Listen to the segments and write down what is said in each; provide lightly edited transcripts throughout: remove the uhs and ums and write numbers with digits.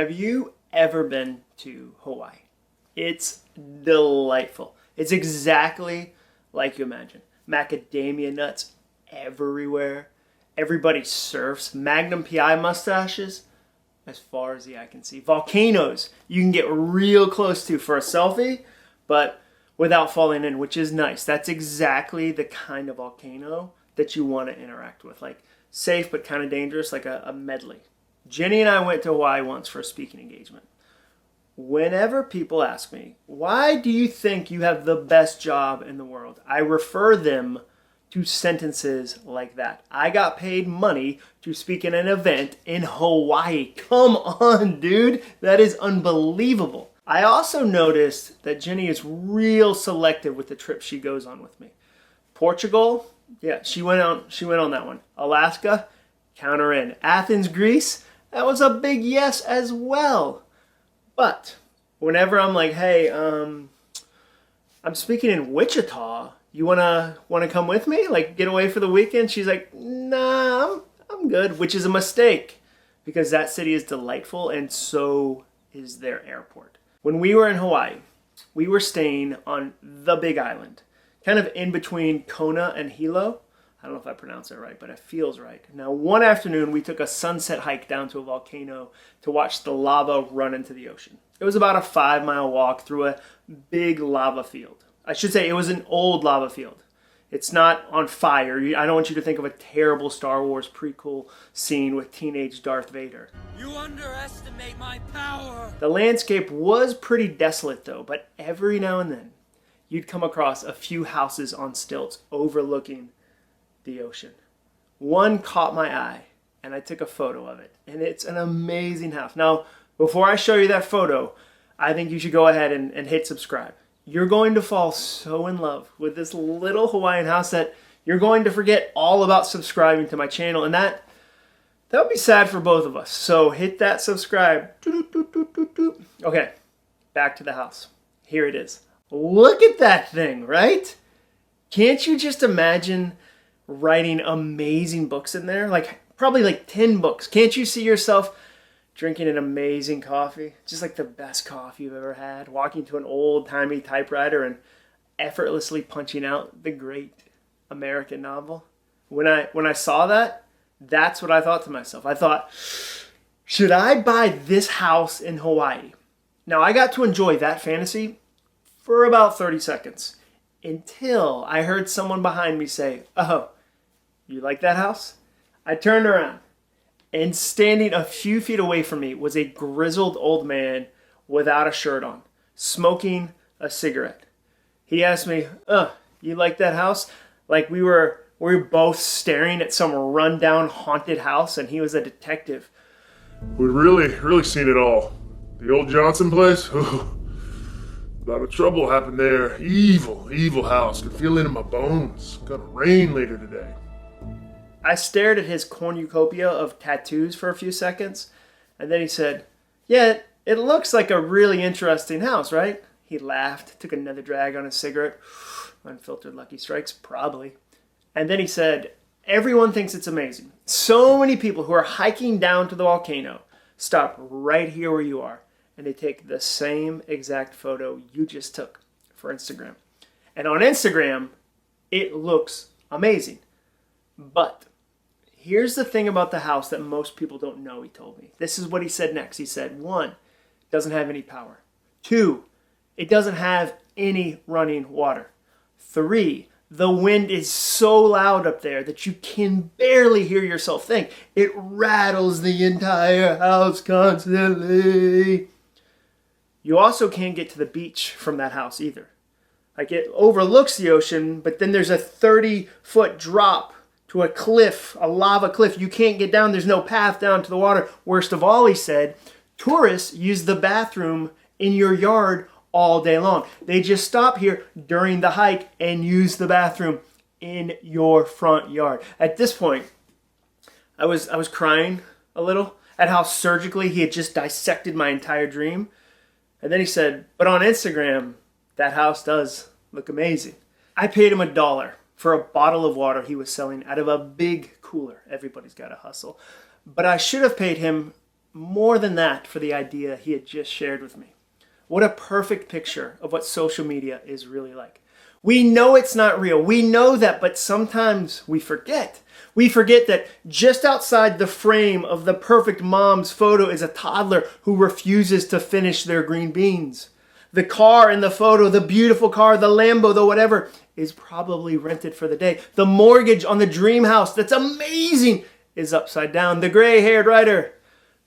Have you ever been to Hawaii? It's delightful. It's exactly like you imagine. Macadamia nuts everywhere. Everybody surfs. Magnum PI mustaches as far as the eye can see. Volcanoes you can get real close to for a selfie, but without falling in, which is nice. That's exactly the kind of volcano that you want to interact with. Like safe but kind of dangerous, like a medley. Jenny and I went to Hawaii once for a speaking engagement. Whenever people ask me, why do you think you have the best job in the world? I refer them to sentences like that. I got paid money to speak at an event in Hawaii. Come on, dude. That is unbelievable. I also noticed that Jenny is real selective with the trips she goes on with me. Portugal, yeah, she went on that one. Alaska, count her in. Athens, Greece, that was a big yes as well. But whenever I'm like, hey, I'm speaking in Wichita, you wanna come with me? Like get away for the weekend? She's like, nah, I'm good, which is a mistake because that city is delightful and so is their airport. When we were in Hawaii, we were staying on the Big Island, kind of in between Kona and Hilo. I don't know if I pronounced it right, but it feels right. Now, one afternoon, we took a sunset hike down to a volcano to watch the lava run into the ocean. It was about a 5-mile walk through a big lava field. I should say it was an old lava field. It's not on fire. I don't want you to think of a terrible Star Wars prequel scene with teenage Darth Vader. You underestimate my power! The landscape was pretty desolate, though, but every now and then, you'd come across a few houses on stilts overlooking the ocean. One caught my eye and I took a photo of it, and it's an amazing house. Now, before I show you that photo, I think you should go ahead and hit subscribe. You're going to fall so in love with this little Hawaiian house that you're going to forget all about subscribing to my channel, and that would be sad for both of us. So hit that subscribe. Okay, back to the house. Here it is. Look at that thing, right? Can't you just imagine writing amazing books in there? Like probably like 10 books. Can't you see yourself drinking an amazing coffee? Just like the best coffee you've ever had. Walking to an old-timey typewriter and effortlessly punching out the great American novel. When I saw that, that's what I thought to myself. I thought, should I buy this house in Hawaii? Now, I got to enjoy that fantasy for about 30 seconds until I heard someone behind me say, oh, you like that house? I turned around, and standing a few feet away from me was a grizzled old man without a shirt on, smoking a cigarette. He asked me, you like that house? Like we were both staring at some rundown haunted house, and he was a detective. We really seen it all. The old Johnson place? Ooh. A lot of trouble happened there. Evil house. Could feel it in my bones. Gonna rain later today. I stared at his cornucopia of tattoos for a few seconds, and then he said, yeah, it looks like a really interesting house, right? He laughed, took another drag on his cigarette. Unfiltered Lucky Strikes, probably. And then he said, everyone thinks it's amazing. So many people who are hiking down to the volcano stop right here where you are, and they take the same exact photo you just took for Instagram. And on Instagram, it looks amazing. But here's the thing about the house that most people don't know, he told me. This is what he said next. He said, 1, it doesn't have any power. 2, it doesn't have any running water. 3, the wind is so loud up there that you can barely hear yourself think. It rattles the entire house constantly. You also can't get to the beach from that house either. Like it overlooks the ocean, but then there's a 30-foot drop to a cliff, a lava cliff. You can't get down. There's no path down to the water. Worst of all, he said, tourists use the bathroom in your yard all day long. They just stop here during the hike and use the bathroom in your front yard. At this point, I was crying a little at how surgically he had just dissected my entire dream. And then he said, but on Instagram, that house does look amazing. I paid him $1 for a bottle of water he was selling out of a big cooler. Everybody's got to hustle. But I should have paid him more than that for the idea he had just shared with me. What a perfect picture of what social media is really like. We know it's not real. We know that, but sometimes we forget. We forget that just outside the frame of the perfect mom's photo is a toddler who refuses to finish their green beans. The car in the photo, the beautiful car, the Lambo, the whatever, is probably rented for the day. The mortgage on the dream house that's amazing is upside down. The gray-haired writer,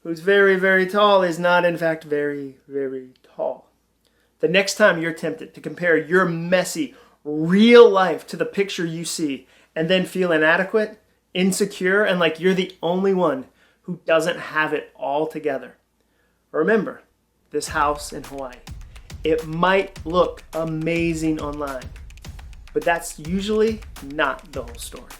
who's very, very tall, is not in fact very, very tall. The next time you're tempted to compare your messy, real life to the picture you see and then feel inadequate, insecure, and like you're the only one who doesn't have it all together, remember this house in Hawaii. It might look amazing online, but that's usually not the whole story.